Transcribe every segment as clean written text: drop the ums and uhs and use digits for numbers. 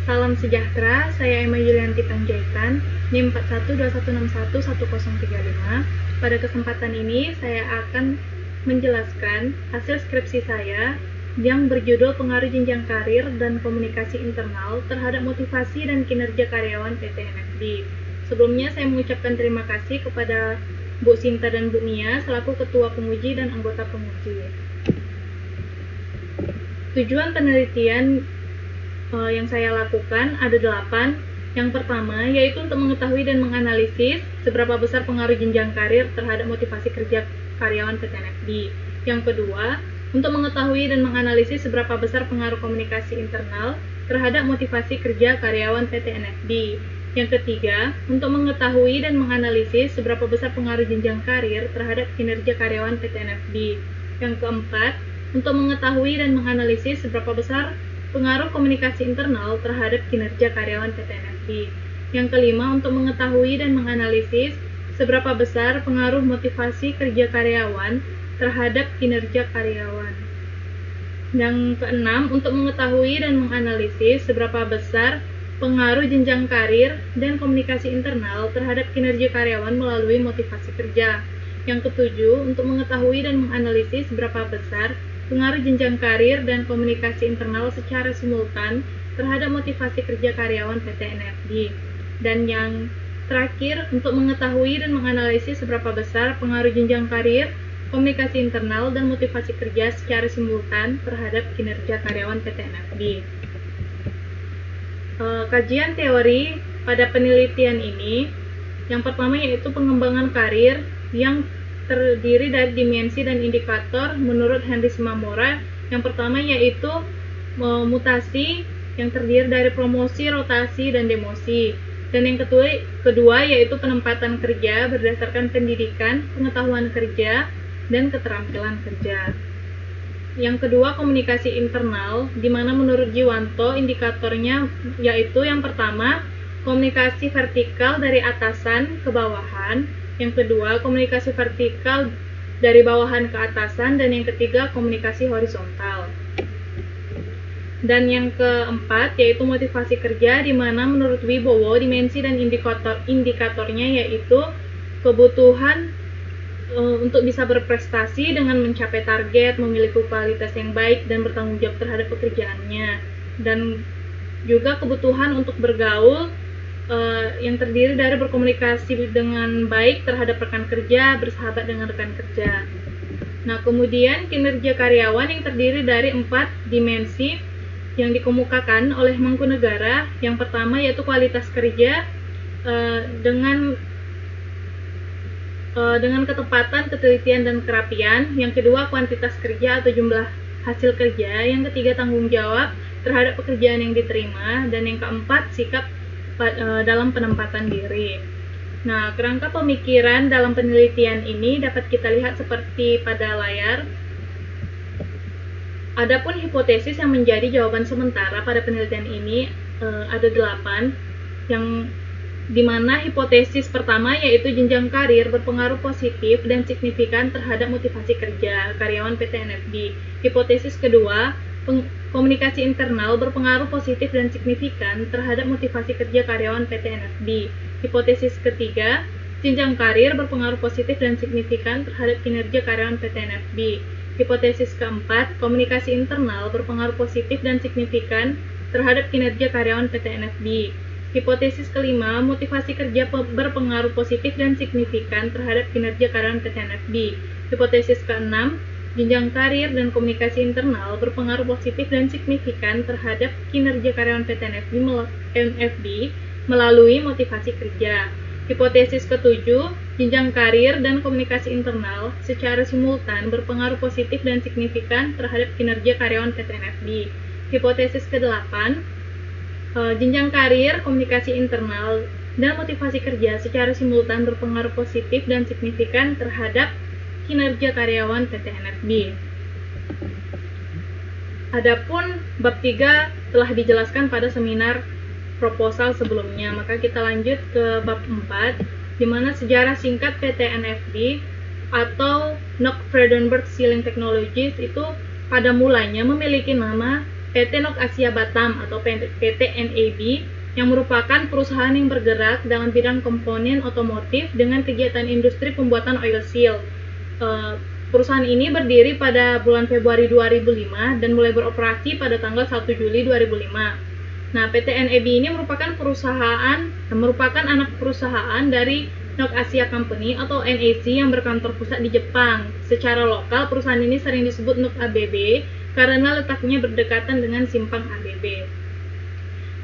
Salam sejahtera, saya Emma Yulianti Panjaitan, NIM 4121611035. Pada kesempatan ini, saya akan menjelaskan hasil skripsi saya yang berjudul Pengaruh Jenjang Karir dan Komunikasi Internal terhadap Motivasi dan Kinerja Karyawan PT NFB. Sebelumnya, saya mengucapkan terima kasih kepada Bu Sinta dan Bu Nia selaku Ketua Penguji dan anggota penguji. Tujuan penelitian yang saya lakukan ada 8. Yang pertama yaitu untuk mengetahui dan menganalisis seberapa besar pengaruh jenjang karir terhadap motivasi kerja karyawan PT NFB. Yang kedua, untuk mengetahui dan menganalisis seberapa besar pengaruh komunikasi internal terhadap motivasi kerja karyawan PT NFB. Yang ketiga, untuk mengetahui dan menganalisis seberapa besar pengaruh jenjang karir terhadap kinerja karyawan PT NFB. Yang keempat, untuk mengetahui dan menganalisis seberapa besar pengaruh komunikasi internal terhadap kinerja karyawan PT NFB. Yang kelima, untuk mengetahui dan menganalisis seberapa besar pengaruh motivasi kerja karyawan terhadap kinerja karyawan. Yang keenam, untuk mengetahui dan menganalisis seberapa besar pengaruh jenjang karir dan komunikasi internal terhadap kinerja karyawan melalui motivasi kerja. Yang ketujuh, untuk mengetahui dan menganalisis seberapa besar pengaruh jenjang karir dan komunikasi internal secara simultan terhadap motivasi kerja karyawan PT NFB. Dan yang terakhir, untuk mengetahui dan menganalisis seberapa besar pengaruh jenjang karir, komunikasi internal, dan motivasi kerja secara simultan terhadap kinerja karyawan PT NFB. Kajian teori pada penelitian ini, yang pertama yaitu pengembangan karir yang terdiri dari dimensi dan indikator menurut Henry Shimamura. Yang pertama yaitu mutasi yang terdiri dari promosi, rotasi, dan demosi. Dan yang kedua yaitu penempatan kerja berdasarkan pendidikan, pengetahuan kerja, dan keterampilan kerja. Yang kedua, komunikasi internal, di mana menurut Jiwanto indikatornya yaitu yang pertama, komunikasi vertikal dari atasan ke bawahan. Yang kedua, komunikasi vertikal dari bawahan ke atasan. Dan yang ketiga, komunikasi horizontal. Dan yang keempat yaitu motivasi kerja, di mana menurut Wibowo dimensi dan indikatornya yaitu kebutuhan untuk bisa berprestasi dengan mencapai target, memiliki kualitas yang baik, dan bertanggung jawab terhadap pekerjaannya. Dan juga kebutuhan untuk bergaul yang terdiri dari berkomunikasi dengan baik terhadap rekan kerja, bersahabat dengan rekan kerja. Nah, kemudian kinerja karyawan yang terdiri dari 4 dimensi yang dikemukakan oleh Mangkunegara. Yang pertama yaitu kualitas kerja dengan ketepatan, ketelitian, dan kerapian. Yang kedua, kuantitas kerja atau jumlah hasil kerja. Yang ketiga, tanggung jawab terhadap pekerjaan yang diterima. Dan yang keempat, sikap dalam penempatan diri. Nah, kerangka pemikiran dalam penelitian ini dapat kita lihat seperti pada layar. Adapun hipotesis yang menjadi jawaban sementara pada penelitian ini ada 8, yang dimana hipotesis pertama yaitu jenjang karir berpengaruh positif dan signifikan terhadap motivasi kerja karyawan PT NFB. Hipotesis kedua, komunikasi internal berpengaruh positif dan signifikan terhadap motivasi kerja karyawan PT NFB. Hipotesis ketiga, jenjang karir berpengaruh positif dan signifikan terhadap kinerja karyawan PT NFB. Hipotesis keempat, komunikasi internal berpengaruh positif dan signifikan terhadap kinerja karyawan PT NFB. Hipotesis kelima, motivasi kerja berpengaruh positif dan signifikan terhadap kinerja karyawan PT NFB. Hipotesis keenam, jenjang karir dan komunikasi internal berpengaruh positif dan signifikan terhadap kinerja karyawan PT NFB melalui motivasi kerja. Hipotesis ketujuh, jenjang karir dan komunikasi internal secara simultan berpengaruh positif dan signifikan terhadap kinerja karyawan PT NFB. Hipotesis kedelapan, jenjang karir, komunikasi internal, dan motivasi kerja secara simultan berpengaruh positif dan signifikan terhadap kinerja karyawan PT NFB. Adapun bab 3 telah dijelaskan pada seminar proposal sebelumnya, maka kita lanjut ke bab 4, di mana sejarah singkat PT NFB atau Knock Frydenberg Sealing Technologies itu pada mulanya memiliki nama PT Nok Asia Batam atau PT NAB yang merupakan perusahaan yang bergerak dalam bidang komponen otomotif dengan kegiatan industri pembuatan oil seal. Perusahaan ini berdiri pada bulan Februari 2005 dan mulai beroperasi pada tanggal 1 Juli 2005. Nah, PT NAB ini merupakan anak perusahaan dari Nok Asia Company atau NAC yang berkantor pusat di Jepang. Secara lokal, perusahaan ini sering disebut Nok ABB karena letaknya berdekatan dengan simpang ABB.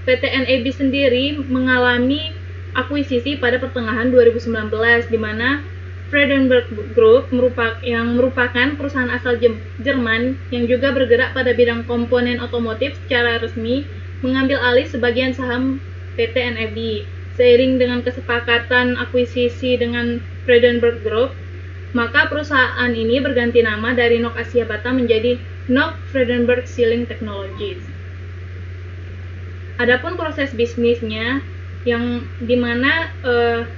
PT NAB sendiri mengalami akuisisi pada pertengahan 2019, di mana Friedenberg Group yang merupakan perusahaan asal Jerman yang juga bergerak pada bidang komponen otomotif secara resmi mengambil alih sebagian saham PT NAB. Seiring dengan kesepakatan akuisisi dengan Friedenberg Group, maka perusahaan ini berganti nama dari Nok Asia Batam menjadi Nok Friedenberg Sealing Technologies. Adapun proses bisnisnya yang dimana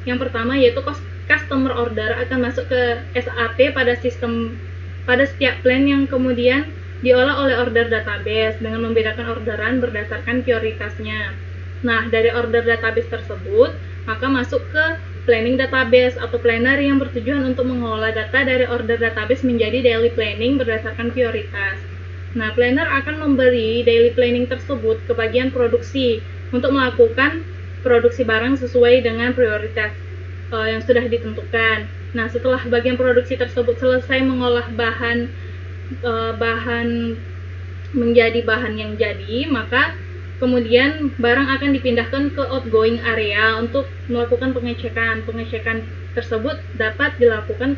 yang pertama yaitu customer order akan masuk ke SAP pada setiap plan yang kemudian diolah oleh order database dengan membedakan orderan berdasarkan prioritasnya. Nah, dari order database tersebut, maka masuk ke planning database atau planner yang bertujuan untuk mengolah data dari order database menjadi daily planning berdasarkan prioritas. Nah, planner akan memberi daily planning tersebut ke bagian produksi untuk melakukan produksi barang sesuai dengan prioritas yang sudah ditentukan. Nah, setelah bagian produksi tersebut selesai mengolah bahan menjadi bahan yang jadi, maka kemudian barang akan dipindahkan ke outgoing area untuk melakukan pengecekan. Pengecekan tersebut dapat dilakukan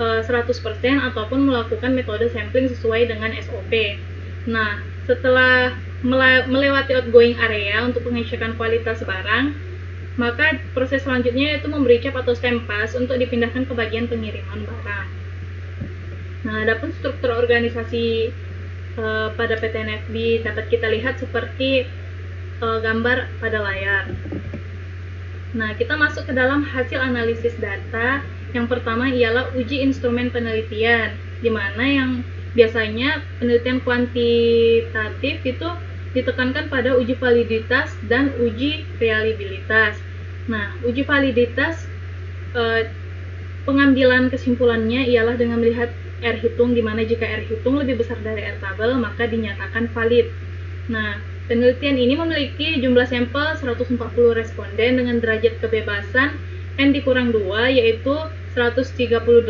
100% ataupun melakukan metode sampling sesuai dengan SOP. Nah, setelah melewati outgoing area untuk pengecekan kualitas barang, maka proses selanjutnya yaitu memberi cap atau stamp pass untuk dipindahkan ke bagian pengiriman barang. Nah, adapun struktur organisasi pada PT NAB dapat kita lihat seperti gambar pada layar. Nah, kita masuk ke dalam hasil analisis data. Yang pertama ialah uji instrumen penelitian, di mana yang biasanya penelitian kuantitatif itu ditekankan pada uji validitas dan uji reliabilitas. Nah, uji validitas pengambilan kesimpulannya ialah dengan melihat R hitung, di mana jika R hitung lebih besar dari R tabel maka dinyatakan valid. Nah, penelitian ini memiliki jumlah sampel 140 responden dengan derajat kebebasan N dikurang 2 yaitu 138.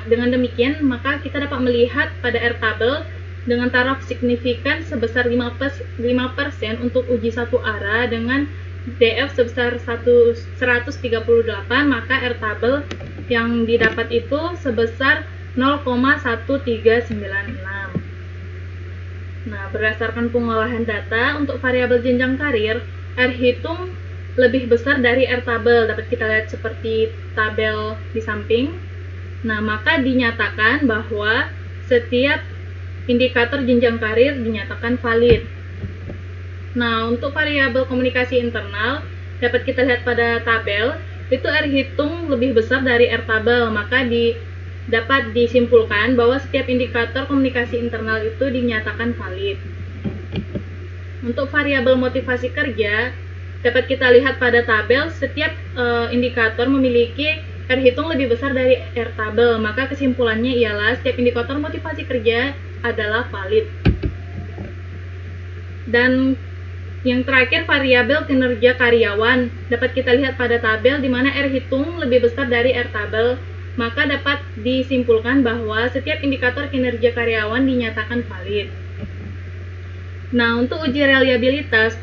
Dengan demikian, maka kita dapat melihat pada R tabel dengan taraf signifikan sebesar 5% untuk uji satu arah dengan DF sebesar 138, maka R tabel yang didapat itu sebesar 0,1396. Nah, berdasarkan pengolahan data untuk variabel jenjang karir, R hitung lebih besar dari R tabel, dapat kita lihat seperti tabel di samping. Nah, maka dinyatakan bahwa setiap indikator jenjang karir dinyatakan valid. Nah, untuk variabel komunikasi internal dapat kita lihat pada tabel, itu R hitung lebih besar dari R tabel, maka dapat disimpulkan bahwa setiap indikator komunikasi internal itu dinyatakan valid. Untuk variabel motivasi kerja, dapat kita lihat pada tabel setiap indikator memiliki R hitung lebih besar dari R tabel, maka kesimpulannya ialah setiap indikator motivasi kerja adalah valid. Dan yang terakhir, variabel kinerja karyawan dapat kita lihat pada tabel di mana R hitung lebih besar dari R tabel, maka dapat disimpulkan bahwa setiap indikator kinerja karyawan dinyatakan valid. Nah, untuk uji reliabilitas,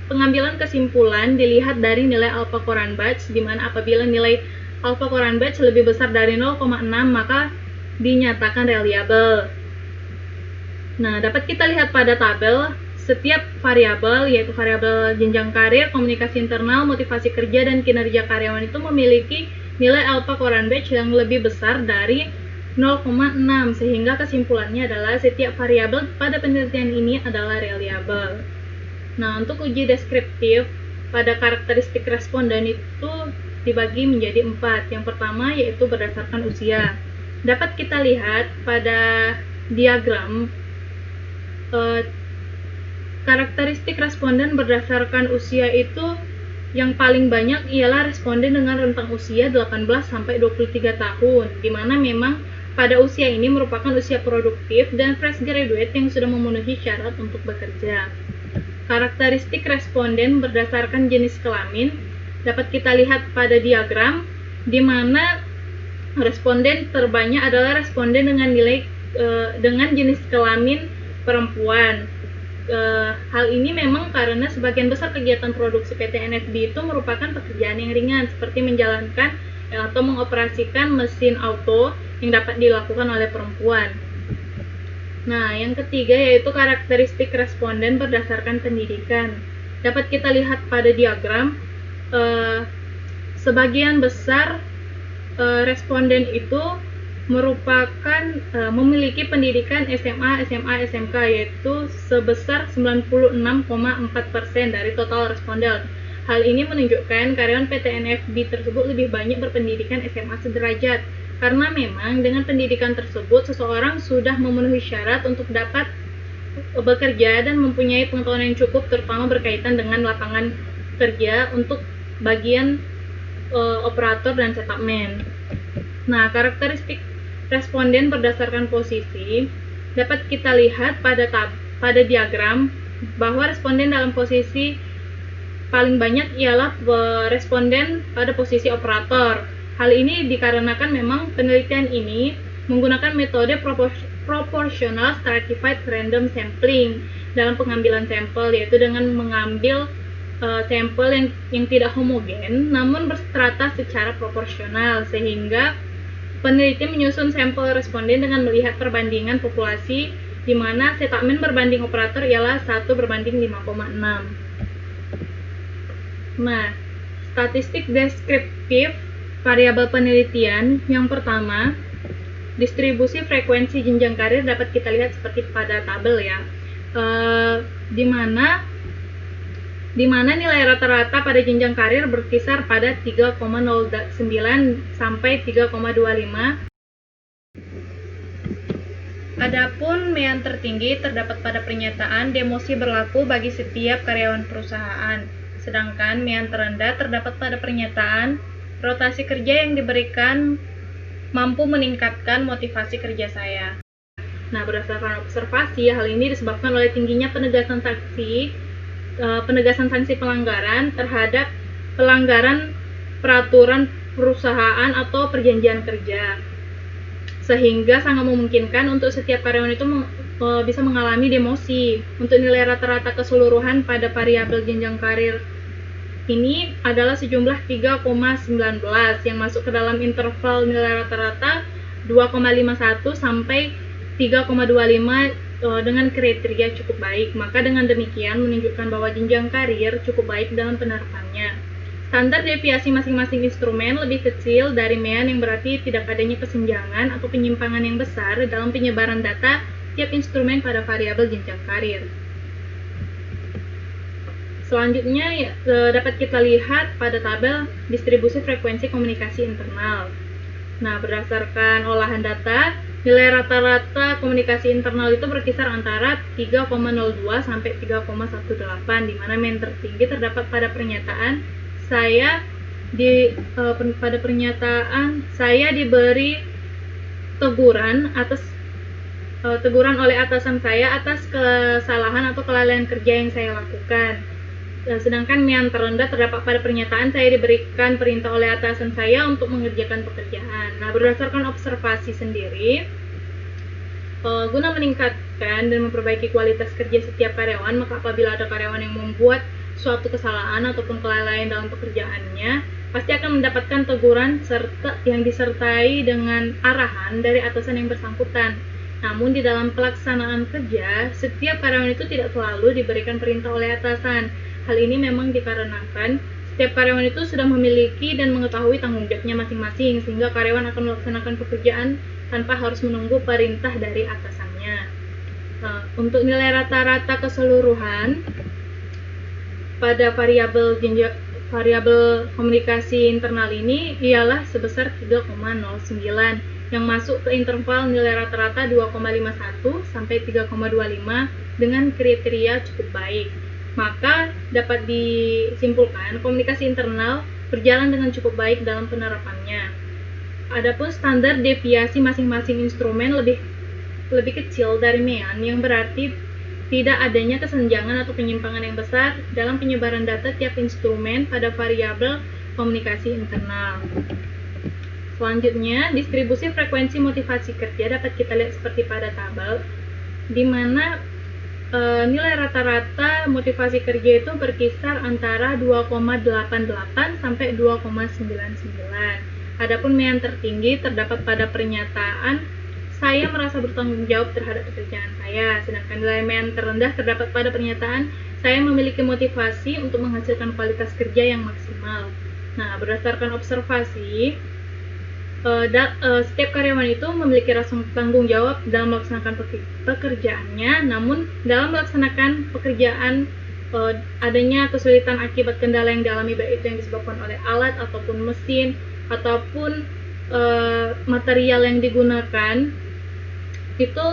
pengambilan kesimpulan dilihat dari nilai alpha Coran batch, di mana apabila nilai alpha Coran batch lebih besar dari 0,6 maka dinyatakan reliable. Nah, dapat kita lihat pada tabel setiap variabel, yaitu variabel jenjang karir, komunikasi internal, motivasi kerja, dan kinerja karyawan itu memiliki nilai alpha Coran batch yang lebih besar dari 0,6, sehingga kesimpulannya adalah setiap variabel pada penelitian ini adalah reliable. Nah, untuk uji deskriptif pada karakteristik responden itu dibagi menjadi 4. Yang pertama yaitu berdasarkan usia. Dapat kita lihat pada diagram Karakteristik responden berdasarkan usia itu yang paling banyak ialah responden dengan rentang usia 18-23 tahun, di mana memang pada usia ini merupakan usia produktif dan fresh graduate yang sudah memenuhi syarat untuk bekerja. Karakteristik responden berdasarkan jenis kelamin dapat kita lihat pada diagram, di mana responden terbanyak adalah responden dengan jenis kelamin perempuan. Hal ini memang karena sebagian besar kegiatan produksi PT NFB itu merupakan pekerjaan yang ringan, seperti menjalankan atau mengoperasikan mesin auto yang dapat dilakukan oleh perempuan. Nah, yang ketiga yaitu karakteristik responden berdasarkan pendidikan. Dapat kita lihat pada diagram, sebagian besar responden itu merupakan memiliki pendidikan SMA, SMK yaitu sebesar 96,4% dari total responden. Hal ini menunjukkan karyawan PT NFB tersebut lebih banyak berpendidikan SMA sederajat, karena memang dengan pendidikan tersebut seseorang sudah memenuhi syarat untuk dapat bekerja dan mempunyai pengetahuan yang cukup, terutama berkaitan dengan lapangan kerja untuk bagian operator dan setup-man. Nah, karakteristik responden berdasarkan posisi dapat kita lihat pada diagram bahwa responden dalam posisi paling banyak ialah responden pada posisi operator. Hal ini dikarenakan memang penelitian ini menggunakan metode proportional stratified random sampling dalam pengambilan sampel, yaitu dengan mengambil sampel yang tidak homogen namun berstrata secara proporsional, sehingga peneliti menyusun sampel responden dengan melihat perbandingan populasi, di mana setup-man berbanding operator ialah 1:5,6. Nah, statistik deskriptif variabel penelitian yang pertama, distribusi frekuensi jenjang karir dapat kita lihat seperti pada tabel ya, di mana nilai rata-rata pada jenjang karir berkisar pada 3,09 sampai 3,25. Adapun mean tertinggi terdapat pada pernyataan demosi berlaku bagi setiap karyawan perusahaan, sedangkan mean terendah terdapat pada pernyataan rotasi kerja yang diberikan mampu meningkatkan motivasi kerja saya. Nah, berdasarkan observasi, hal ini disebabkan oleh tingginya penegasan sanksi pelanggaran terhadap pelanggaran peraturan perusahaan atau perjanjian kerja, sehingga sangat memungkinkan untuk setiap karyawan itu bisa mengalami demosi. Untuk nilai rata-rata keseluruhan pada variabel jenjang karir ini adalah sejumlah 3,19 yang masuk ke dalam interval nilai rata-rata 2,51 sampai 3,25 dengan kriteria cukup baik. Maka dengan demikian menunjukkan bahwa jenjang karir cukup baik dalam penerapannya. Standar deviasi masing-masing instrumen lebih kecil dari mean, yang berarti tidak adanya kesenjangan atau penyimpangan yang besar dalam penyebaran data tiap instrumen pada variabel jenjang karir. Selanjutnya dapat kita lihat pada tabel distribusi frekuensi komunikasi internal. Nah, berdasarkan olahan data, nilai rata-rata komunikasi internal itu berkisar antara 3,02 sampai 3,18, di mana mean tertinggi terdapat pada pernyataan saya diberi teguran oleh atasan saya atas kesalahan atau kelalaian kerja yang saya lakukan. Sedangkan mean terendah terdapat pada pernyataan saya diberikan perintah oleh atasan saya untuk mengerjakan pekerjaan. Nah, berdasarkan observasi sendiri, guna meningkatkan dan memperbaiki kualitas kerja setiap karyawan, maka apabila ada karyawan yang membuat suatu kesalahan ataupun kelalaian dalam pekerjaannya, pasti akan mendapatkan teguran yang disertai dengan arahan dari atasan yang bersangkutan. Namun di dalam pelaksanaan kerja, setiap karyawan itu tidak selalu diberikan perintah oleh atasan. Hal ini memang dikarenakan setiap karyawan itu sudah memiliki dan mengetahui tanggung jawabnya masing-masing, sehingga karyawan akan melaksanakan pekerjaan tanpa harus menunggu perintah dari atasannya. Untuk nilai rata-rata keseluruhan pada variabel komunikasi internal ini ialah sebesar 3,09, yang masuk ke interval nilai rata-rata 2,51 sampai 3,25 dengan kriteria cukup baik. Maka dapat disimpulkan komunikasi internal berjalan dengan cukup baik dalam penerapannya. Adapun standar deviasi masing-masing instrumen lebih kecil dari mean, yang berarti tidak adanya kesenjangan atau penyimpangan yang besar dalam penyebaran data tiap instrumen pada variabel komunikasi internal. Selanjutnya, distribusi frekuensi motivasi kerja dapat kita lihat seperti pada tabel, di mana nilai rata-rata motivasi kerja itu berkisar antara 2,88 sampai 2,99. Adapun mean tertinggi terdapat pada pernyataan saya merasa bertanggung jawab terhadap pekerjaan saya, sedangkan nilai mean terendah terdapat pada pernyataan saya memiliki motivasi untuk menghasilkan kualitas kerja yang maksimal. Nah, berdasarkan observasi, setiap karyawan itu memiliki rasa tanggung jawab dalam melaksanakan pekerjaannya, namun dalam melaksanakan pekerjaan adanya kesulitan akibat kendala yang dialami, baik itu yang disebabkan oleh alat ataupun mesin ataupun material yang digunakan, itu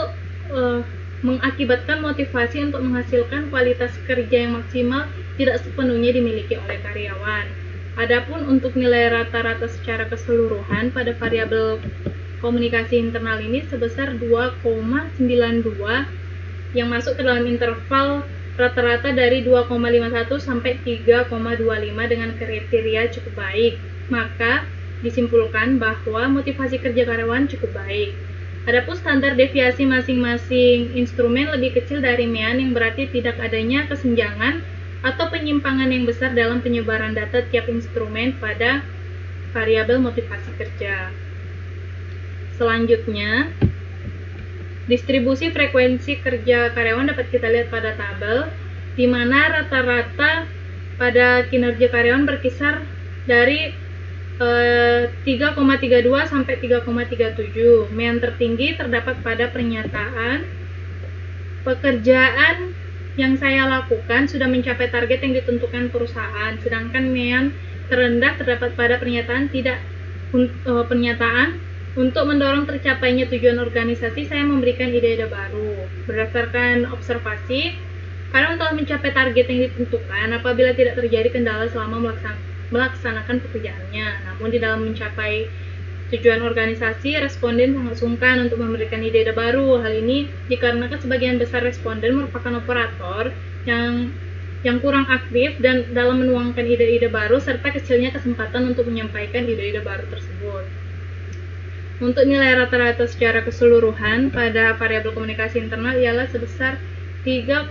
mengakibatkan motivasi untuk menghasilkan kualitas kerja yang maksimal tidak sepenuhnya dimiliki oleh karyawan. Adapun untuk nilai rata-rata secara keseluruhan pada variabel komunikasi internal ini sebesar 2,92 yang masuk ke dalam interval rata-rata dari 2,51 sampai 3,25 dengan kriteria cukup baik. Maka disimpulkan bahwa motivasi kerja karyawan cukup baik. Adapun standar deviasi masing-masing instrumen lebih kecil dari mean, yang berarti tidak adanya kesenjangan atau penyimpangan yang besar dalam penyebaran data tiap instrumen pada variabel motivasi kerja. Selanjutnya, distribusi frekuensi kerja karyawan dapat kita lihat pada tabel, di mana rata-rata pada kinerja karyawan berkisar dari 3,32 sampai 3,37. Mean tertinggi terdapat pada pernyataan pekerjaan yang saya lakukan sudah mencapai target yang ditentukan perusahaan, sedangkan mean terendah terdapat pada pernyataan untuk mendorong tercapainya tujuan organisasi, saya memberikan ide-ide baru. Berdasarkan observasi, karyawan telah mencapai target yang ditentukan apabila tidak terjadi kendala selama melaksanakan pekerjaannya. Namun di dalam mencapai tujuan organisasi, responden sangat sungkan untuk memberikan ide-ide baru. Hal ini dikarenakan sebagian besar responden merupakan operator yang kurang aktif dan dalam menuangkan ide-ide baru, serta kecilnya kesempatan untuk menyampaikan ide-ide baru tersebut. Untuk nilai rata-rata secara keseluruhan pada variabel komunikasi internal ialah sebesar 3,35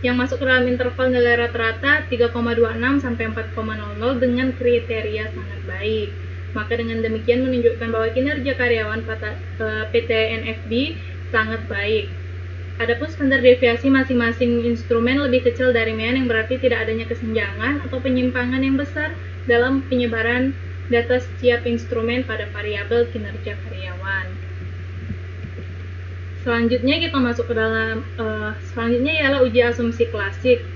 yang masuk ke dalam interval nilai rata-rata 3,26 sampai 4,00 dengan kriteria sangat baik. Maka dengan demikian menunjukkan bahwa kinerja karyawan PT NFB sangat baik. Adapun standar deviasi masing-masing instrumen lebih kecil dari mean, yang berarti tidak adanya kesenjangan atau penyimpangan yang besar dalam penyebaran data setiap instrumen pada variabel kinerja karyawan. Selanjutnya kita masuk ke dalam selanjutnya ialah uji asumsi klasik.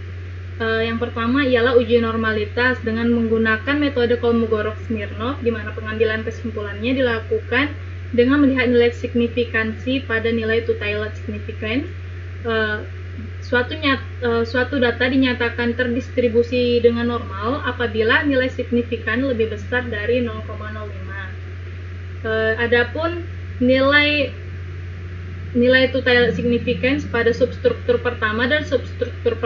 Yang pertama ialah uji normalitas dengan menggunakan metode Kolmogorov-Smirnov, di mana pengambilan kesimpulannya dilakukan dengan melihat nilai signifikansi pada nilai two-tailed significance. Suatu data dinyatakan terdistribusi dengan normal apabila nilai signifikan lebih besar dari 0,05. Adapun nilai two-tailed significance pada substruktur pertama dan substruktur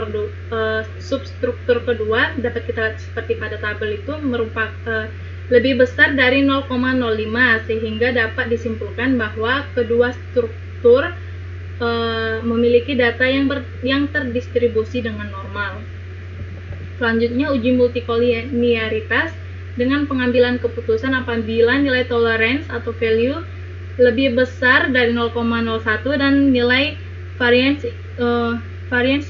kedua dapat kita lihat seperti pada tabel itu merupakan lebih besar dari 0,05, sehingga dapat disimpulkan bahwa kedua struktur memiliki data yang terdistribusi dengan normal. Selanjutnya uji multikolinearitas dengan pengambilan keputusan apabila nilai tolerance atau value lebih besar dari 0,01 dan nilai variance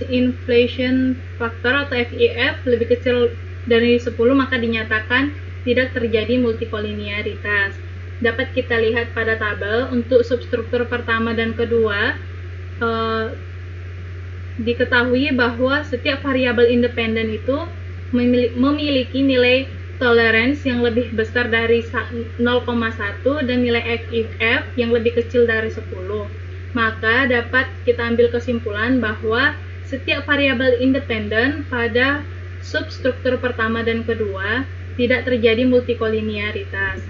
inflation factor atau VIF lebih kecil dari 10, maka dinyatakan tidak terjadi multikolinearitas. Dapat kita lihat pada tabel untuk substruktur pertama dan kedua, diketahui bahwa setiap variabel independen itu memiliki nilai tolerance yang lebih besar dari 0,1 dan nilai FIF yang lebih kecil dari 10. Maka dapat kita ambil kesimpulan bahwa setiap variabel independen pada substruktur pertama dan kedua tidak terjadi multikolinearitas.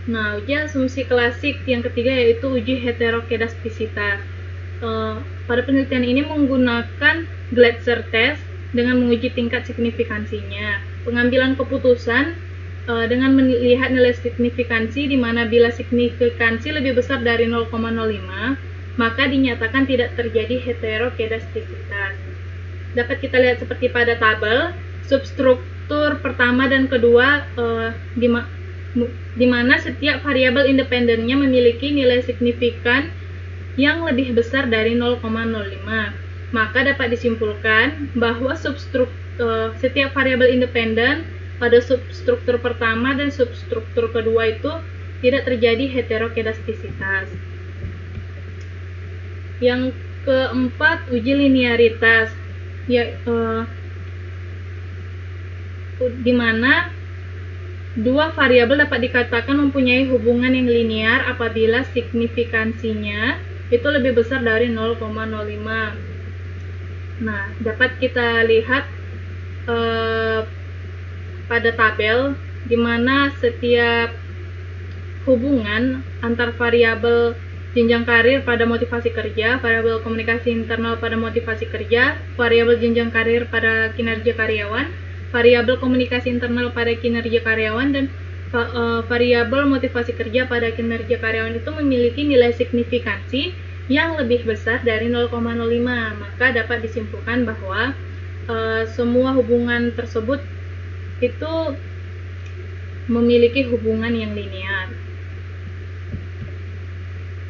Nah, uji asumsi klasik yang ketiga yaitu uji heterokedastisitas. Pada penelitian ini menggunakan Glatzer test dengan menguji tingkat signifikansinya. Pengambilan keputusan dengan melihat nilai signifikansi di mana bila signifikansi lebih besar dari 0,05 maka dinyatakan tidak terjadi heterokedastisitas. Dapat kita lihat seperti pada tabel, substruktur pertama dan kedua di mana setiap variabel independennya memiliki nilai signifikan yang lebih besar dari 0,05. Maka dapat disimpulkan bahwa setiap variabel independen pada substruktur pertama dan substruktur kedua itu tidak terjadi heterokedastisitas. Yang keempat, uji linearitas, di mana dua variabel dapat dikatakan mempunyai hubungan yang linear apabila signifikansinya itu lebih besar dari 0,05. Nah, dapat kita lihat pada tabel di mana setiap hubungan antar variabel jenjang karir pada motivasi kerja, variabel komunikasi internal pada motivasi kerja, variabel jenjang karir pada kinerja karyawan, variabel komunikasi internal pada kinerja karyawan, dan variabel motivasi kerja pada kinerja karyawan itu memiliki nilai signifikansi yang lebih besar dari 0,05. Maka dapat disimpulkan bahwa semua hubungan tersebut itu memiliki hubungan yang linear.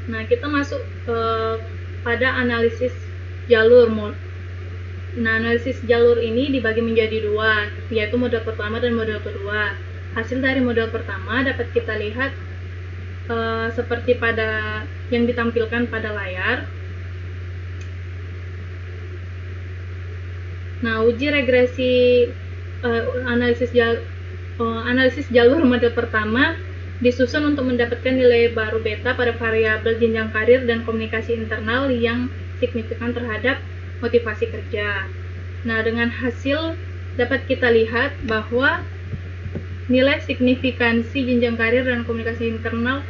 Nah, kita masuk pada analisis jalur. Nah, analisis jalur ini dibagi menjadi dua, yaitu model pertama dan model kedua. Hasil dari model pertama dapat kita lihat seperti pada yang ditampilkan pada layar. Nah, uji regresi analisis jalur model pertama disusun untuk mendapatkan nilai baru beta pada variabel jenjang karir dan komunikasi internal yang signifikan terhadap motivasi kerja. Nah, dengan hasil dapat kita lihat bahwa nilai signifikansi jenjang karir dan komunikasi internal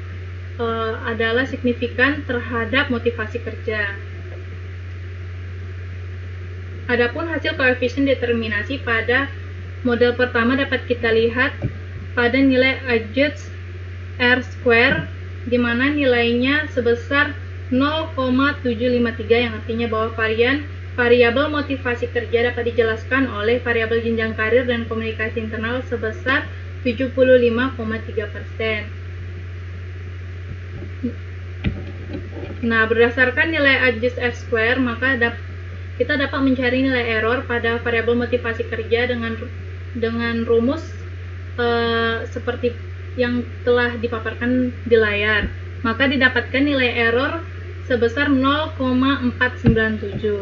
adalah signifikan terhadap motivasi kerja. Adapun hasil koefisien determinasi pada model pertama dapat kita lihat pada nilai adjust R-square, di mana nilainya sebesar 0,753, yang artinya bahwa variabel motivasi kerja dapat dijelaskan oleh variabel jenjang karir dan komunikasi internal sebesar 75,3%. Nah, berdasarkan nilai adjust R-square, maka kita dapat mencari nilai error pada variabel motivasi kerja dengan rumus seperti yang telah dipaparkan di layar. Maka didapatkan nilai error sebesar 0,497.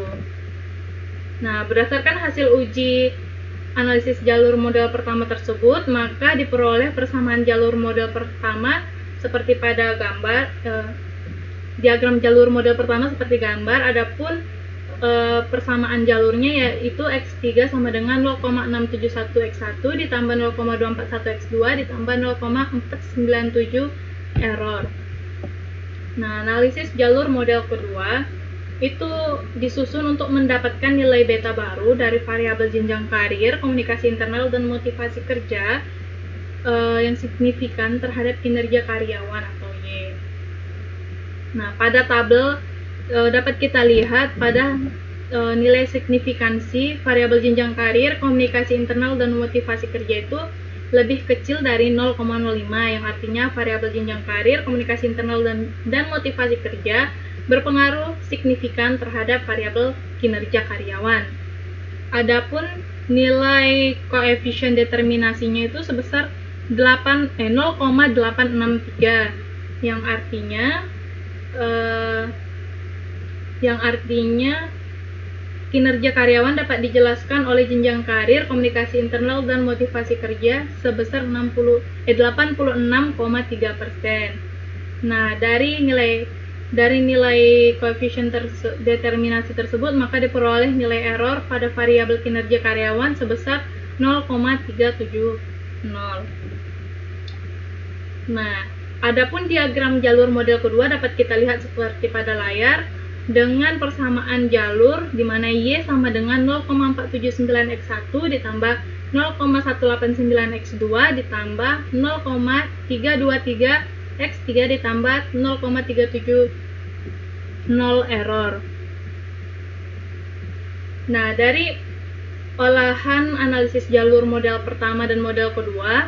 Nah, berdasarkan hasil uji analisis jalur model pertama tersebut, maka diperoleh persamaan jalur model pertama seperti pada gambar, diagram jalur model pertama seperti gambar. Adapun persamaan jalurnya yaitu X3 sama dengan 0,671 X1 ditambah 0,241 X2 ditambah 0,497 error. Nah, analisis jalur model kedua itu disusun untuk mendapatkan nilai beta baru dari variabel jenjang karir, komunikasi internal, dan motivasi kerja yang signifikan terhadap kinerja karyawan atau Y. Nah, pada tabel dapat kita lihat pada nilai signifikansi variabel jenjang karir, komunikasi internal, dan motivasi kerja itu lebih kecil dari 0,05, yang artinya variabel jenjang karir, komunikasi internal, dan motivasi kerja berpengaruh signifikan terhadap variabel kinerja karyawan. Adapun nilai koefisien determinasinya itu sebesar 0,863, yang artinya kinerja karyawan dapat dijelaskan oleh jenjang karir, komunikasi internal, dan motivasi kerja sebesar 86,3%. Nah, dari nilai koefisien determinasi tersebut, maka diperoleh nilai error pada variabel kinerja karyawan sebesar 0,370. Nah, adapun diagram jalur model kedua dapat kita lihat seperti pada layar dengan persamaan jalur di mana Y sama dengan 0,479x1 ditambah 0,189x2 ditambah 0,323x3 ditambah 0,370 error. Nah, dari olahan analisis jalur model pertama dan model kedua,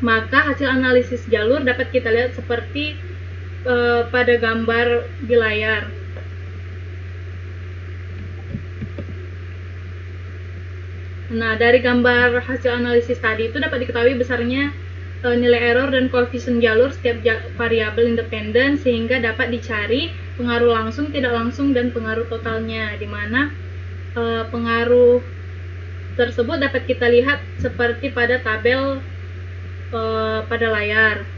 maka hasil analisis jalur dapat kita lihat seperti pada gambar di layar. Nah, dari gambar hasil analisis tadi itu dapat diketahui besarnya nilai error dan koefisien jalur setiap variabel independen sehingga dapat dicari pengaruh langsung, tidak langsung, dan pengaruh totalnya, di mana pengaruh tersebut dapat kita lihat seperti pada tabel pada layar.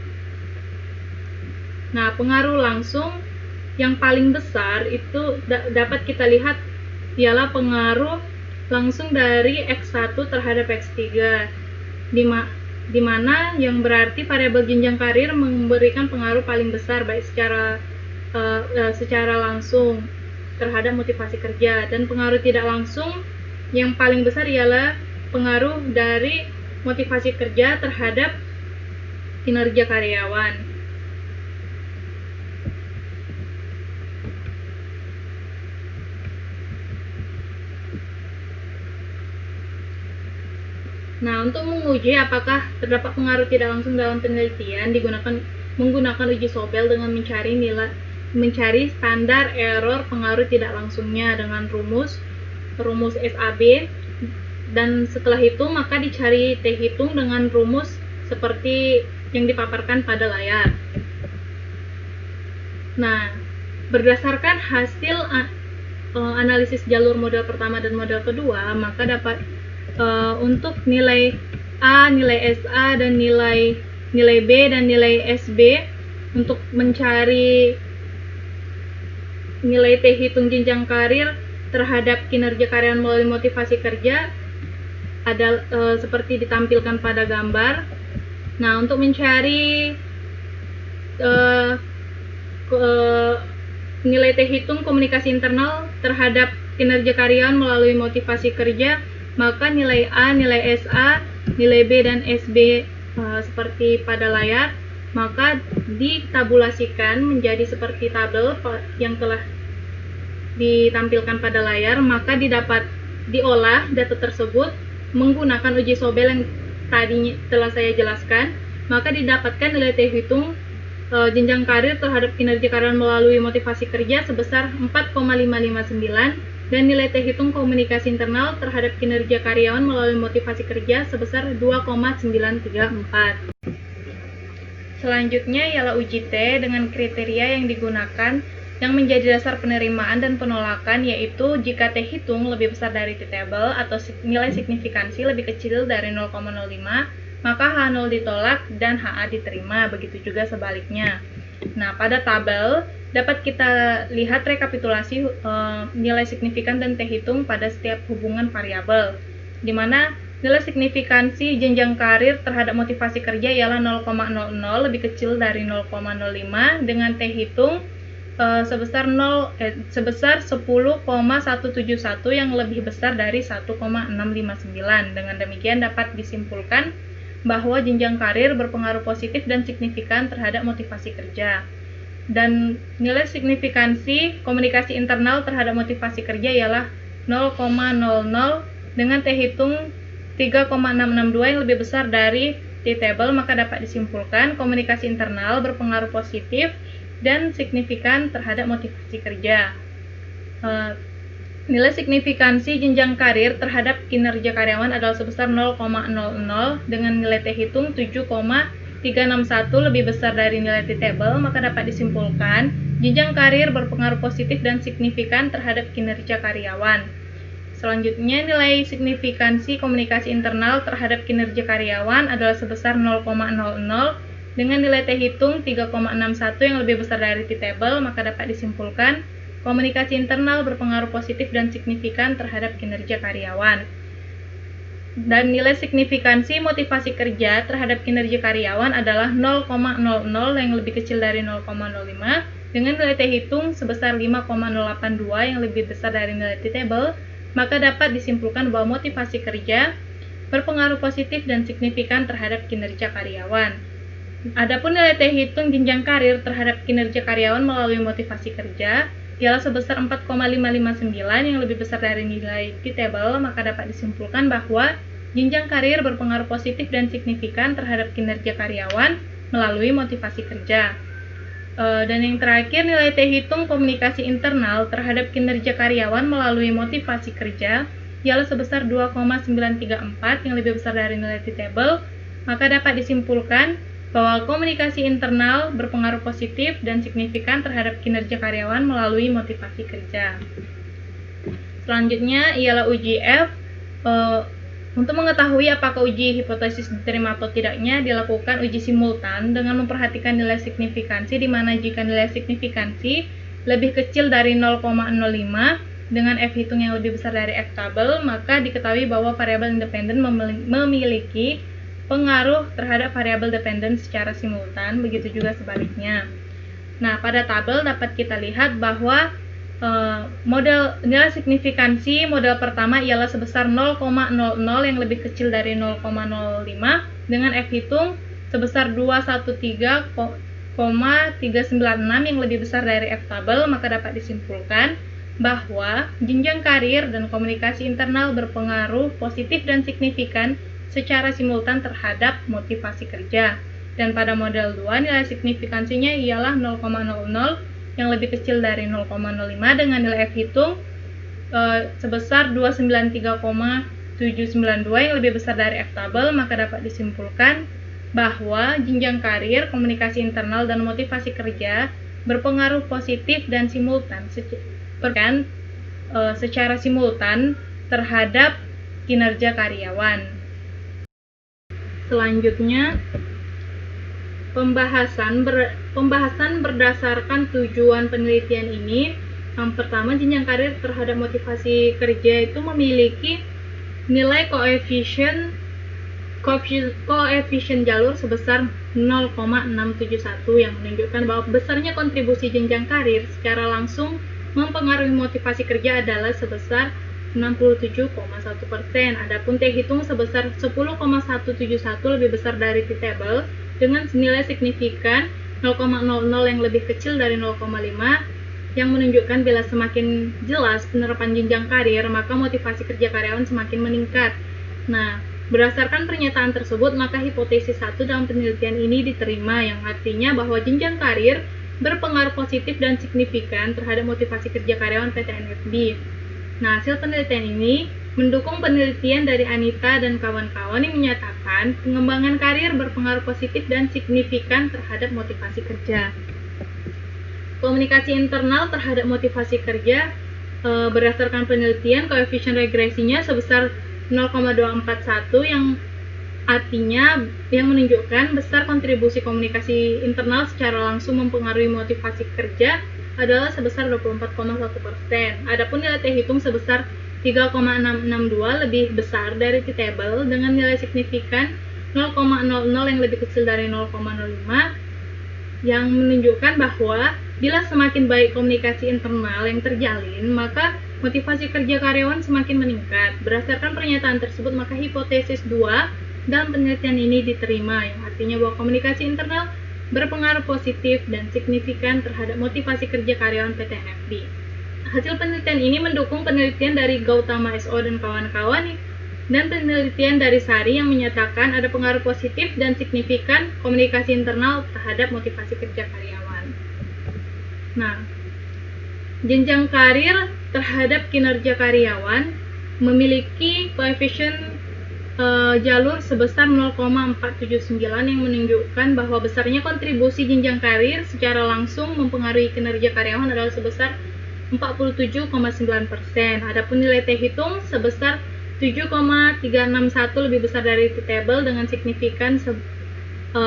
Nah, pengaruh langsung yang paling besar itu dapat kita lihat ialah pengaruh langsung dari X1 terhadap X3, di mana yang berarti variabel jenjang karir memberikan pengaruh paling besar baik secara langsung terhadap motivasi kerja, dan pengaruh tidak langsung yang paling besar ialah pengaruh dari motivasi kerja terhadap kinerja karyawan. Nah, untuk menguji apakah terdapat pengaruh tidak langsung dalam penelitian, menggunakan uji Sobel dengan mencari standar error pengaruh tidak langsungnya dengan rumus SAB, dan setelah itu maka dicari T hitung dengan rumus seperti yang dipaparkan pada layar. Nah, berdasarkan hasil analisis jalur model pertama dan model kedua, maka dapat untuk nilai A, nilai SA, dan nilai B dan nilai SB untuk mencari nilai T hitung jenjang karir terhadap kinerja karyawan melalui motivasi kerja ada seperti ditampilkan pada gambar. Nah, untuk mencari nilai T hitung komunikasi internal terhadap kinerja karyawan melalui motivasi kerja, maka nilai A, nilai SA, nilai B, dan SB seperti pada layar, maka ditabulasikan menjadi seperti tabel yang telah ditampilkan pada layar, maka diolah data tersebut menggunakan uji Sobel yang tadi telah saya jelaskan, maka didapatkan nilai T hitung jenjang karir terhadap kinerja karyawan melalui motivasi kerja sebesar 4,559 dan nilai T hitung komunikasi internal terhadap kinerja karyawan melalui motivasi kerja sebesar 2,934. Selanjutnya ialah uji T dengan kriteria yang digunakan yang menjadi dasar penerimaan dan penolakan, yaitu jika T hitung lebih besar dari T table atau nilai signifikansi lebih kecil dari 0,05, maka H0 ditolak dan HA diterima, begitu juga sebaliknya. Nah, pada tabel dapat kita lihat rekapitulasi nilai signifikan dan T hitung pada setiap hubungan variabel, di mana nilai signifikansi jenjang karir terhadap motivasi kerja ialah 0,00 lebih kecil dari 0,05 dengan T hitung sebesar 10,171 yang lebih besar dari 1,659. Dengan demikian dapat disimpulkan bahwa jenjang karir berpengaruh positif dan signifikan terhadap motivasi kerja. Dan nilai signifikansi komunikasi internal terhadap motivasi kerja ialah 0,00 dengan T hitung 3,662 yang lebih besar dari T table, maka dapat disimpulkan komunikasi internal berpengaruh positif dan signifikan terhadap motivasi kerja. Nilai signifikansi jenjang karir terhadap kinerja karyawan adalah sebesar 0,00 dengan nilai T hitung 7,361 lebih besar dari nilai T table, maka dapat disimpulkan jenjang karir berpengaruh positif dan signifikan terhadap kinerja karyawan. Selanjutnya, nilai signifikansi komunikasi internal terhadap kinerja karyawan adalah sebesar 0,00 dengan nilai T hitung 3,61 yang lebih besar dari T-table, maka dapat disimpulkan komunikasi internal berpengaruh positif dan signifikan terhadap kinerja karyawan. Dan nilai signifikansi motivasi kerja terhadap kinerja karyawan adalah 0,00 yang lebih kecil dari 0,05 dengan nilai T hitung sebesar 5,082 yang lebih besar dari nilai T-table, maka dapat disimpulkan bahwa motivasi kerja berpengaruh positif dan signifikan terhadap kinerja karyawan. Adapun nilai T hitung jenjang karir terhadap kinerja karyawan melalui motivasi kerja ialah sebesar 4,559 yang lebih besar dari nilai T-table, maka dapat disimpulkan bahwa jenjang karir berpengaruh positif dan signifikan terhadap kinerja karyawan melalui motivasi kerja. Dan yang terakhir, nilai T hitung komunikasi internal terhadap kinerja karyawan melalui motivasi kerja ialah sebesar 2,934 yang lebih besar dari nilai T-table, maka dapat disimpulkan bahwa komunikasi internal berpengaruh positif dan signifikan terhadap kinerja karyawan melalui motivasi kerja. Selanjutnya ialah uji F. Untuk mengetahui apakah uji hipotesis diterima atau tidaknya, dilakukan uji simultan dengan memperhatikan nilai signifikansi, di mana jika nilai signifikansi lebih kecil dari 0,05 dengan F hitung yang lebih besar dari F tabel, maka diketahui bahwa variabel independen memiliki pengaruh terhadap variabel dependen secara simultan, begitu juga sebaliknya. Nah, pada tabel dapat kita lihat bahwa model nilai signifikansi model pertama ialah sebesar 0,00 yang lebih kecil dari 0,05 dengan F hitung sebesar 213,396 yang lebih besar dari F tabel, maka dapat disimpulkan bahwa jenjang karir dan komunikasi internal berpengaruh positif dan signifikan secara simultan terhadap motivasi kerja. Dan pada model 2 nilai signifikansinya ialah 0,00 yang lebih kecil dari 0,05 dengan nilai F hitung sebesar 293,792 yang lebih besar dari F tabel, maka dapat disimpulkan bahwa jenjang karir, komunikasi internal, dan motivasi kerja berpengaruh positif dan simultan secara simultan terhadap kinerja karyawan. Selanjutnya, pembahasan berdasarkan tujuan penelitian ini. Yang pertama, jenjang karir terhadap motivasi kerja itu memiliki nilai koefisien jalur sebesar 0,671 yang menunjukkan bahwa besarnya kontribusi jenjang karir secara langsung mempengaruhi motivasi kerja adalah sebesar 67,1%. Adapun T hitung sebesar 10,171 lebih besar dari T-table dengan nilai signifikan 0,00 yang lebih kecil dari 0,5 yang menunjukkan bila semakin jelas penerapan jenjang karir, maka motivasi kerja karyawan semakin meningkat. Nah, berdasarkan pernyataan tersebut, maka hipotesis 1 dalam penelitian ini diterima, yang artinya bahwa jenjang karir berpengaruh positif dan signifikan terhadap motivasi kerja karyawan PT NFB. Nah, hasil penelitian ini mendukung penelitian dari Anita dan kawan-kawan yang menyatakan pengembangan karir berpengaruh positif dan signifikan terhadap motivasi kerja. Komunikasi internal terhadap motivasi kerja berdasarkan penelitian, koefisien regresinya sebesar 0,241 yang artinya yang menunjukkan besar kontribusi komunikasi internal secara langsung mempengaruhi motivasi kerja adalah sebesar 24,1%. Adapun nilai T hitung sebesar 3,662 lebih besar dari T-table dengan nilai signifikan 0,00 yang lebih kecil dari 0,05 yang menunjukkan bahwa bila semakin baik komunikasi internal yang terjalin, maka motivasi kerja karyawan semakin meningkat. Berdasarkan pernyataan tersebut, maka hipotesis 2 dalam penelitian ini diterima, yang artinya bahwa komunikasi internal berpengaruh positif dan signifikan terhadap motivasi kerja karyawan PT NFB. Hasil penelitian ini mendukung penelitian dari Gautama SO dan kawan-kawan dan penelitian dari Sari yang menyatakan ada pengaruh positif dan signifikan komunikasi internal terhadap motivasi kerja karyawan. Nah, jenjang karir terhadap kinerja karyawan memiliki koefisien jalur sebesar 0,479 yang menunjukkan bahwa besarnya kontribusi jenjang karir secara langsung mempengaruhi kinerja karyawan adalah sebesar 47,9%. Adapun nilai T hitung sebesar 7,361 lebih besar dari T table dengan signifikan 0,00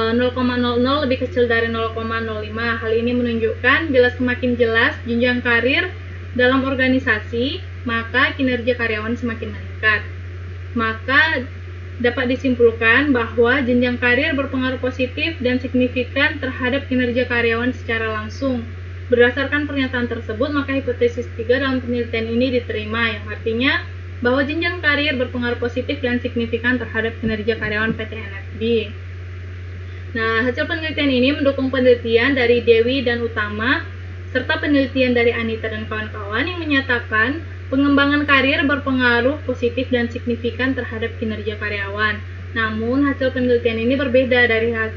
lebih kecil dari 0,05. Hal ini menunjukkan bila semakin jelas jenjang karir dalam organisasi, maka kinerja karyawan semakin meningkat. Maka dapat disimpulkan bahwa jenjang karir berpengaruh positif dan signifikan terhadap kinerja karyawan secara langsung. Berdasarkan pernyataan tersebut, maka hipotesis 3 dalam penelitian ini diterima, yang artinya bahwa jenjang karir berpengaruh positif dan signifikan terhadap kinerja karyawan PT NFB. Nah, hasil penelitian ini mendukung penelitian dari Dewi dan Utama, serta penelitian dari Anita dan kawan-kawan yang menyatakan pengembangan karir berpengaruh positif dan signifikan terhadap kinerja karyawan. Namun, hasil penelitian ini berbeda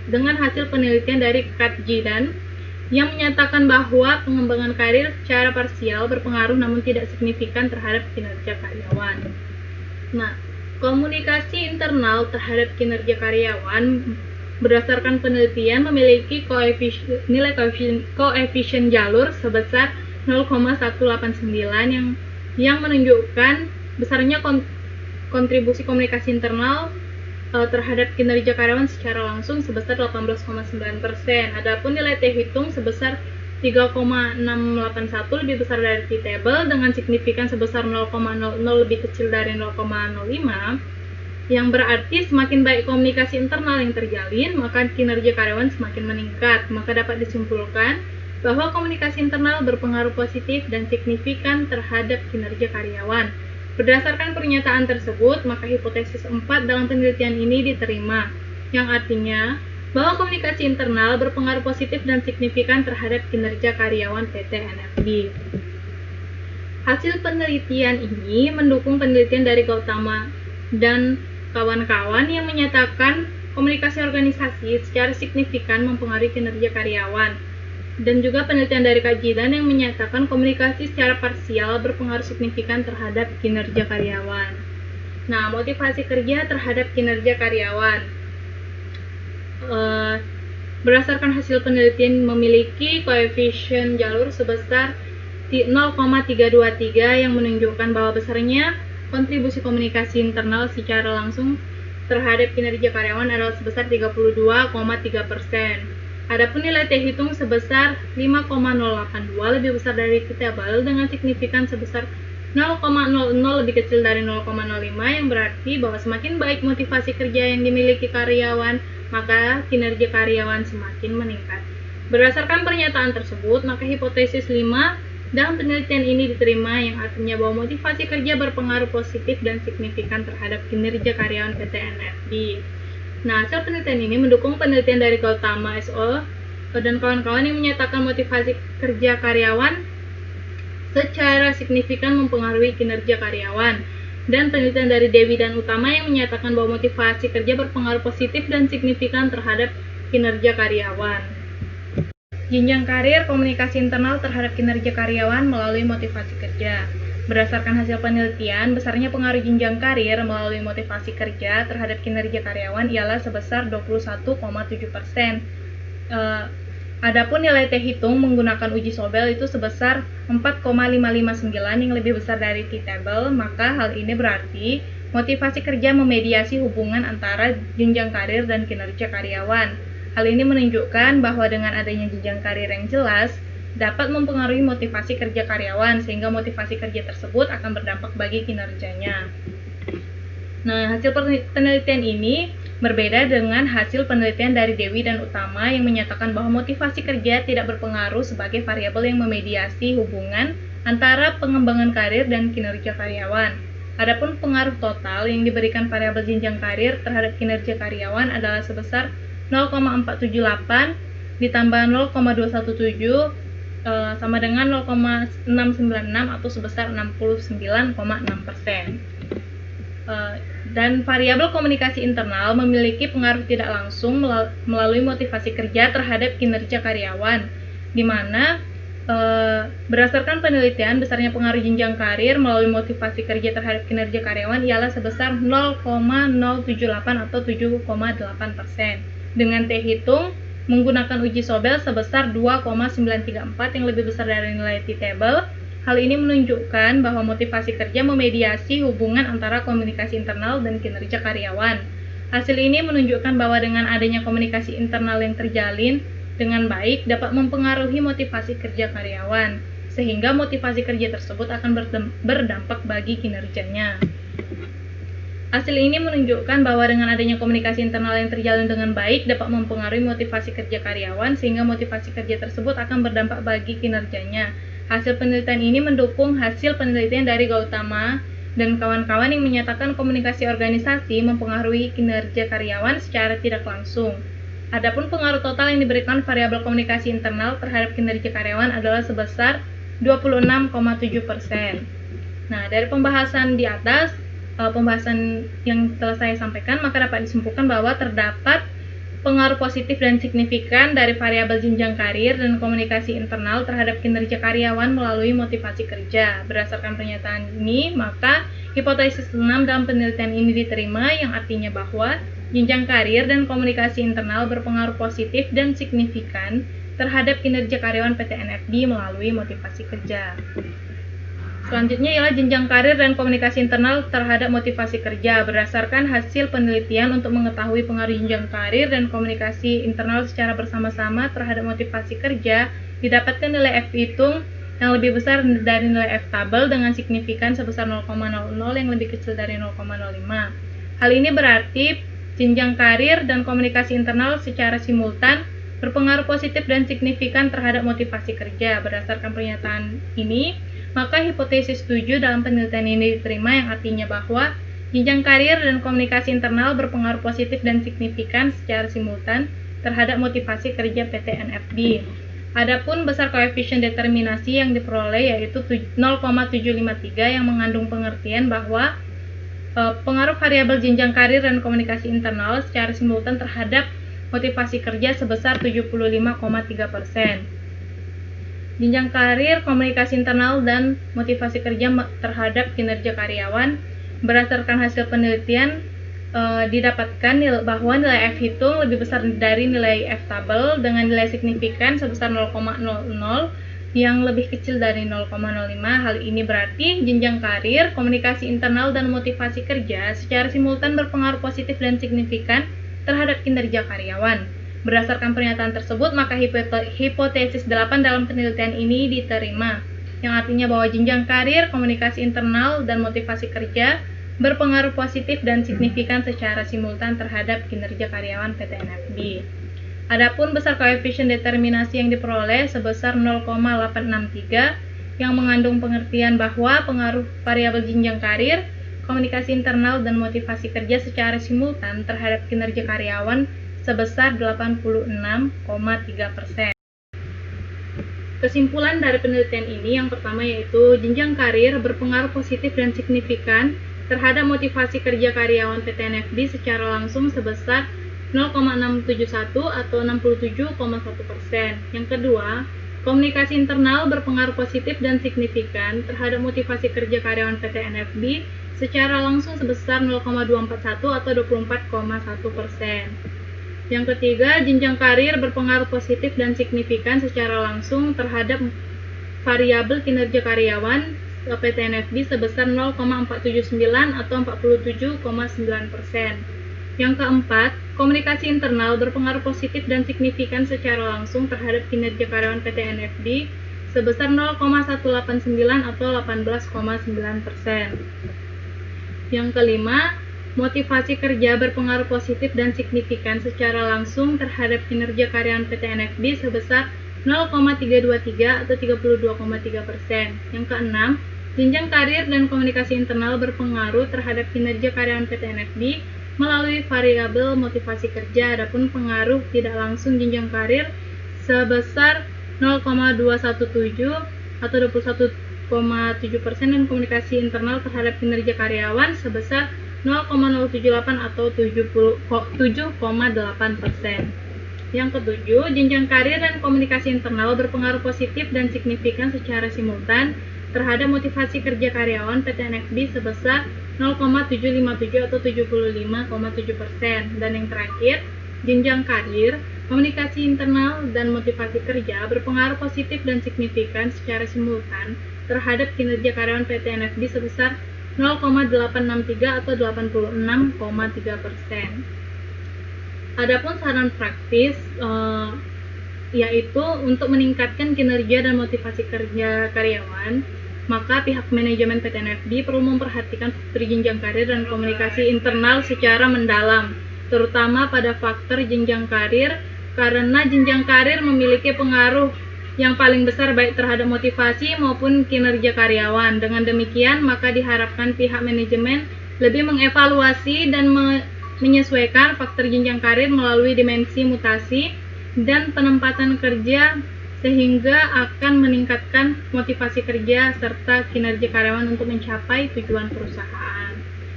dengan hasil penelitian dari Katjidan yang menyatakan bahwa pengembangan karir secara parsial berpengaruh namun tidak signifikan terhadap kinerja karyawan. Nah, komunikasi internal terhadap kinerja karyawan berdasarkan penelitian memiliki nilai koefisien jalur sebesar 0,189 yang menunjukkan besarnya kontribusi komunikasi internal terhadap kinerja karyawan secara langsung sebesar 18,9%. Adapun nilai T hitung sebesar 3,681 lebih besar dari T table dengan signifikan sebesar 0,00 lebih kecil dari 0,05, yang berarti semakin baik komunikasi internal yang terjalin, maka kinerja karyawan semakin meningkat. Maka dapat disimpulkan bahwa komunikasi internal berpengaruh positif dan signifikan terhadap kinerja karyawan. Berdasarkan pernyataan tersebut, maka hipotesis 4 dalam penelitian ini diterima, yang artinya bahwa komunikasi internal berpengaruh positif dan signifikan terhadap kinerja karyawan PT NFB. Hasil penelitian ini mendukung penelitian dari Gautama dan kawan-kawan yang menyatakan komunikasi organisasi secara signifikan mempengaruhi kinerja karyawan, dan juga penelitian dari Katjidan yang menyatakan komunikasi secara parsial berpengaruh signifikan terhadap kinerja karyawan. Nah, motivasi kerja terhadap kinerja karyawan. Berdasarkan hasil penelitian memiliki koefisien jalur sebesar 0,323 yang menunjukkan bahwa besarnya kontribusi komunikasi internal secara langsung terhadap kinerja karyawan adalah sebesar 32,3%. Adapun nilai T hitung sebesar 5,082 lebih besar dari T table dengan signifikan sebesar 0,00 lebih kecil dari 0,05, yang berarti bahwa semakin baik motivasi kerja yang dimiliki karyawan, maka kinerja karyawan semakin meningkat. Berdasarkan pernyataan tersebut, maka hipotesis 5 dalam penelitian ini diterima, yang artinya bahwa motivasi kerja berpengaruh positif dan signifikan terhadap kinerja karyawan PT NFB. Nah, hasil penelitian ini mendukung penelitian dari Gautama SO dan kawan-kawan yang menyatakan motivasi kerja karyawan secara signifikan mempengaruhi kinerja karyawan, dan penelitian dari Dewi dan Utama yang menyatakan bahwa motivasi kerja berpengaruh positif dan signifikan terhadap kinerja karyawan. Jenjang karir komunikasi internal terhadap kinerja karyawan melalui motivasi kerja. Berdasarkan hasil penelitian, besarnya pengaruh jenjang karir melalui motivasi kerja terhadap kinerja karyawan ialah sebesar 21,7%. Adapun nilai T hitung menggunakan uji Sobel itu sebesar 4,559 yang lebih besar dari T table, maka hal ini berarti motivasi kerja memediasi hubungan antara jenjang karir dan kinerja karyawan. Hal ini menunjukkan bahwa dengan adanya jenjang karir yang jelas, dapat mempengaruhi motivasi kerja karyawan, sehingga motivasi kerja tersebut akan berdampak bagi kinerjanya. Nah, hasil penelitian ini berbeda dengan hasil penelitian dari Dewi dan Utama yang menyatakan bahwa motivasi kerja tidak berpengaruh sebagai variabel yang memediasi hubungan antara pengembangan karir dan kinerja karyawan. Adapun pengaruh total yang diberikan variabel jenjang karir terhadap kinerja karyawan adalah sebesar 0,478 ditambah 0,217 sama dengan 0,696 atau sebesar 69,6%. Dan variabel komunikasi internal memiliki pengaruh tidak langsung melalui motivasi kerja terhadap kinerja karyawan, di mana Berdasarkan penelitian, besarnya pengaruh jenjang karir melalui motivasi kerja terhadap kinerja karyawan ialah sebesar 0,078 atau 7,8%. Dengan T hitung menggunakan uji Sobel sebesar 2,934 yang lebih besar dari nilai T-table. Hal ini menunjukkan bahwa motivasi kerja memediasi hubungan antara komunikasi internal dan kinerja karyawan. Hasil ini menunjukkan bahwa dengan adanya komunikasi internal yang terjalin dengan baik dapat mempengaruhi motivasi kerja karyawan, sehingga motivasi kerja tersebut akan berdampak bagi kinerjanya. Hasil ini menunjukkan bahwa dengan adanya komunikasi internal yang terjalin dengan baik dapat mempengaruhi motivasi kerja karyawan, sehingga motivasi kerja tersebut akan berdampak bagi kinerjanya. Hasil penelitian ini mendukung hasil penelitian dari Gautama dan kawan-kawan yang menyatakan komunikasi organisasi mempengaruhi kinerja karyawan secara tidak langsung. Adapun pengaruh total yang diberikan variabel komunikasi internal terhadap kinerja karyawan adalah sebesar 26,7%. Nah, dari pembahasan di atas, pembahasan yang telah saya sampaikan, maka dapat disimpulkan bahwa terdapat pengaruh positif dan signifikan dari variabel jenjang karir dan komunikasi internal terhadap kinerja karyawan melalui motivasi kerja. Berdasarkan pernyataan ini, maka hipotesis 6 dalam penelitian ini diterima, yang artinya bahwa jenjang karir dan komunikasi internal berpengaruh positif dan signifikan terhadap kinerja karyawan PT NFD melalui motivasi kerja. Selanjutnya ialah jenjang karir dan komunikasi internal terhadap motivasi kerja. Berdasarkan hasil penelitian untuk mengetahui pengaruh jenjang karir dan komunikasi internal secara bersama-sama terhadap motivasi kerja, didapatkan nilai F hitung yang lebih besar dari nilai F tabel dengan signifikan sebesar 0,00 yang lebih kecil dari 0,05. Hal ini berarti jenjang karir dan komunikasi internal secara simultan berpengaruh positif dan signifikan terhadap motivasi kerja. Berdasarkan pernyataan ini, maka hipotesis 7 dalam penelitian ini diterima, yang artinya bahwa jenjang karir dan komunikasi internal berpengaruh positif dan signifikan secara simultan terhadap motivasi kerja PT NFD. Adapun besar koefisien determinasi yang diperoleh yaitu 0,753 yang mengandung pengertian bahwa pengaruh variabel jenjang karir dan komunikasi internal secara simultan terhadap motivasi kerja sebesar 75,3%. Jenjang karir, komunikasi internal, dan motivasi kerja terhadap kinerja karyawan. Berdasarkan hasil penelitian, didapatkan bahwa nilai F hitung lebih besar dari nilai F tabel dengan nilai signifikan sebesar 0,00 yang lebih kecil dari 0,05. Hal ini berarti jenjang karir, komunikasi internal, dan motivasi kerja secara simultan berpengaruh positif dan signifikan terhadap kinerja karyawan. Berdasarkan pernyataan tersebut, maka hipotesis 8 dalam penelitian ini diterima, yang artinya bahwa jenjang karir, komunikasi internal, dan motivasi kerja berpengaruh positif dan signifikan secara simultan terhadap kinerja karyawan PT NFB. Adapun besar koefisien determinasi yang diperoleh sebesar 0,863 yang mengandung pengertian bahwa pengaruh variabel jenjang karir, komunikasi internal, dan motivasi kerja secara simultan terhadap kinerja karyawan sebesar 86,3%. Kesimpulan dari penelitian ini yang pertama yaitu jenjang karir berpengaruh positif dan signifikan terhadap motivasi kerja karyawan PT NFD secara langsung sebesar 0,671 atau 67,1%. Yang kedua, komunikasi internal berpengaruh positif dan signifikan terhadap motivasi kerja karyawan PT NFD secara langsung sebesar 0,241 atau 24,1%. Yang ketiga, jenjang karir berpengaruh positif dan signifikan secara langsung terhadap variabel kinerja karyawan PT NFD sebesar 0,479 atau 47,9%. Yang keempat, komunikasi internal berpengaruh positif dan signifikan secara langsung terhadap kinerja karyawan PT NFD sebesar 0,189 atau 18,9%. Yang kelima, motivasi kerja berpengaruh positif dan signifikan secara langsung terhadap kinerja karyawan PT NFD sebesar 0,323 atau 32,3%. Yang keenam, jenjang karir dan komunikasi internal berpengaruh terhadap kinerja karyawan PT NFD melalui variabel motivasi kerja. Adapun pengaruh tidak langsung jenjang karir sebesar 0,217 atau 21,7% dan komunikasi internal terhadap kinerja karyawan sebesar 0,078 atau 7,8%. Yang ketujuh, jenjang karir dan komunikasi internal berpengaruh positif dan signifikan secara simultan terhadap motivasi kerja karyawan PT NFB sebesar 0,757 atau 75,7%. Dan yang terakhir, jenjang karir, komunikasi internal, dan motivasi kerja berpengaruh positif dan signifikan secara simultan terhadap kinerja karyawan PT NFB sebesar 0,863 atau 86,3%. Adapun saran praktis yaitu untuk meningkatkan kinerja dan motivasi kerja karyawan, maka pihak manajemen PT NFB perlu memperhatikan faktor jenjang karir dan komunikasi internal secara mendalam, terutama pada faktor jenjang karir, karena jenjang karir memiliki pengaruh yang paling besar baik terhadap motivasi maupun kinerja karyawan. Dengan demikian, maka diharapkan pihak manajemen lebih mengevaluasi dan menyesuaikan faktor jenjang karir melalui dimensi mutasi dan penempatan kerja sehingga akan meningkatkan motivasi kerja serta kinerja karyawan untuk mencapai tujuan perusahaan.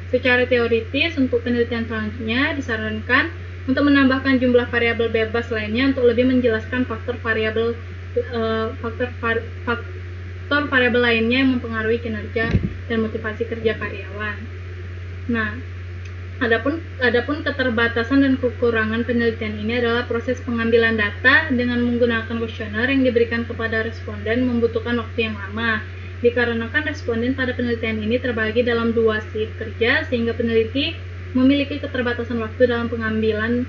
Secara teoritis, untuk penelitian selanjutnya disarankan untuk menambahkan jumlah variabel bebas lainnya untuk lebih menjelaskan faktor variabel lainnya yang mempengaruhi kinerja dan motivasi kerja karyawan. Nah, Adapun keterbatasan dan kekurangan penelitian ini adalah proses pengambilan data dengan menggunakan kuesioner yang diberikan kepada responden membutuhkan waktu yang lama, dikarenakan responden pada penelitian ini terbagi dalam 2 shift kerja sehingga peneliti memiliki keterbatasan waktu dalam pengambilan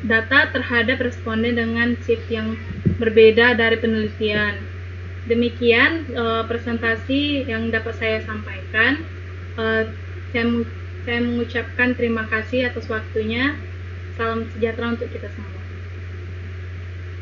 data terhadap responden dengan shift yang berbeda dari penelitian. Demikian presentasi yang dapat saya sampaikan. Saya mengucapkan terima kasih atas waktunya. Salam sejahtera untuk kita semua.